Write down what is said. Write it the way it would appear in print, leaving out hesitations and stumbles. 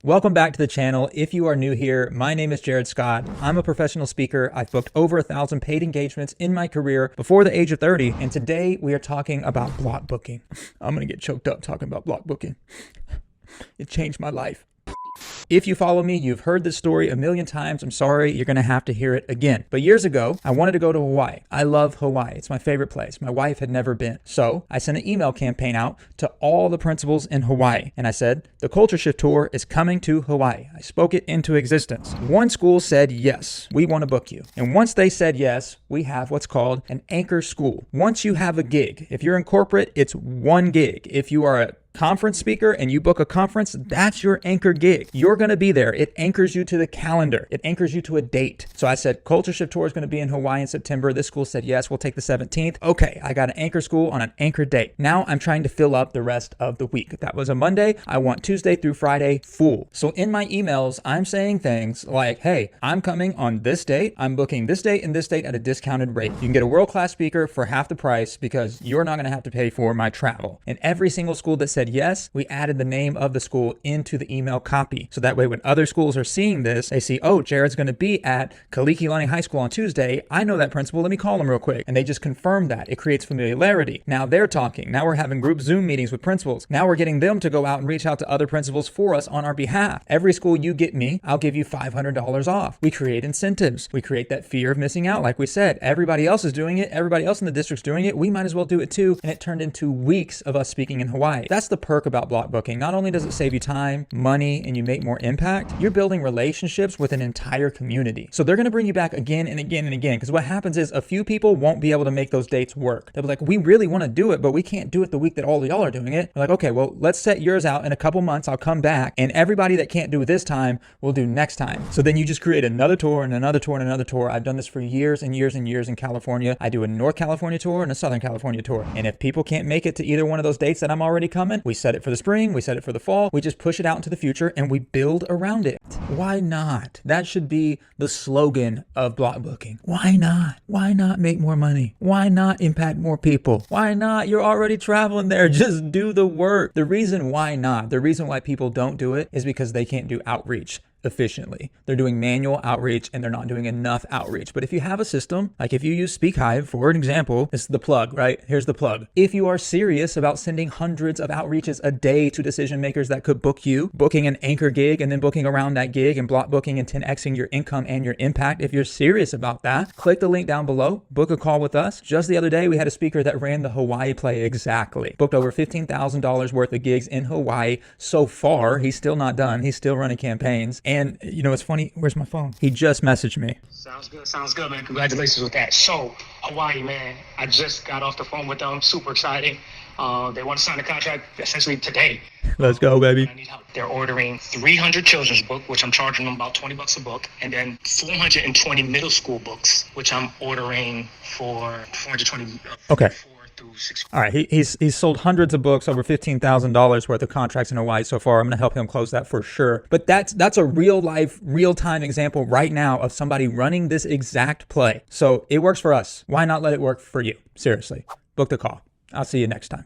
Welcome back to the channel. If you are new here, my name is Jared Scott. I'm a professional speaker. I've booked over 1,000 paid engagements in my career before the age of 30. And today we are talking about block booking. I'm going to get choked up talking about block booking. It changed my life. If you follow me, you've heard this story a million times. I'm sorry, you're going to have to hear it again. But years ago, I wanted to go to Hawaii. I love Hawaii. It's my favorite place. My wife had never been. So I sent an email campaign out to all the principals in Hawaii. And I said, the Culture Shift Tour is coming to Hawaii. I spoke it into existence. One school said, yes, we want to book you. And once they said yes, we have what's called an anchor school. Once you have a gig, if you're in corporate, it's one gig. If you are a conference speaker and you book a conference, that's your anchor gig. You're going to be there. It anchors you to the calendar. It anchors you to a date. So I said, Culture Shift Tour is going to be in Hawaii in September. This school said, yes, we'll take the 17th. Okay, I got an anchor school on an anchor date. Now I'm trying to fill up the rest of the week. That was a Monday. I want Tuesday through Friday full. So in my emails, I'm saying things like, hey, I'm coming on this date. I'm booking this date and this date at a discounted rate. You can get a world-class speaker for half the price because you're not going to have to pay for my travel. And every single school that said yes, we added the name of the school into the email copy. So that way when other schools are seeing this, they see, oh, Jared's going to be at Kalikilani High School on Tuesday. I know that principal. Let me call him real quick. And they just confirm that. It creates familiarity. Now they're talking. Now we're having group Zoom meetings with principals. Now we're getting them to go out and reach out to other principals for us on our behalf. Every school you get me, I'll give you $500 off. We create incentives. We create that fear of missing out. Like we said, everybody else is doing it. Everybody else in the district's doing it. We might as well do it too. And it turned into weeks of us speaking in Hawaii. That's the perk about block booking. Not only does it save you time, money, and you make more impact, you're building relationships with an entire community. So they're going to bring you back again and again and again. Because what happens is a few people won't be able to make those dates work. They'll be like, we really want to do it, but we can't do it the week that all of y'all are doing it. We're like, okay, well, let's set yours out in a couple months. I'll come back and everybody that can't do it this time, we'll do next time. So then you just create another tour and another tour and another tour. I've done this for years and years and years in California. I do a North California tour and a Southern California tour. And if people can't make it to either one of those dates that I'm already coming, we set it for the spring, we set it for the fall, we just push it out into the future and we build around it. Why not? That should be the slogan of block booking. Why not? Why not make more money? Why not impact more people? Why not? You're already traveling there. Just do the work. The reason why not, the reason why people don't do it is because they can't do outreach efficiently. They're doing manual outreach and they're not doing enough outreach. But if you have a system, like if you use SpeakHive, for an example, this is the plug, right? Here's the plug. If you are serious about sending hundreds of outreaches a day to decision makers that could book you, booking an anchor gig and then booking around that gig and block booking and 10xing your income and your impact, if you're serious about that, click the link down below, book a call with us. Just the other day, we had a speaker that ran the Hawaii play exactly. Booked over $15,000 worth of gigs in Hawaii so far. He's still not done. He's still running campaigns. And you know, it's funny. Where's my phone? He just messaged me. Sounds good, man. Congratulations with that. So, Hawaii, man, I just got off the phone with them. Super exciting. They want to sign the contract essentially today. Let's go, baby. I need help. They're ordering 300 children's books, which I'm charging them about $20 a book, and then 420 middle school books, which I'm ordering for 420. Okay. All right, he's sold hundreds of books, over $15,000 worth of contracts in Hawaii so far. I'm going to help him close that for sure. But that's a real life, real time example right now of somebody running this exact play. So it works for us. Why not let it work for you? Seriously, book the call. I'll see you next time.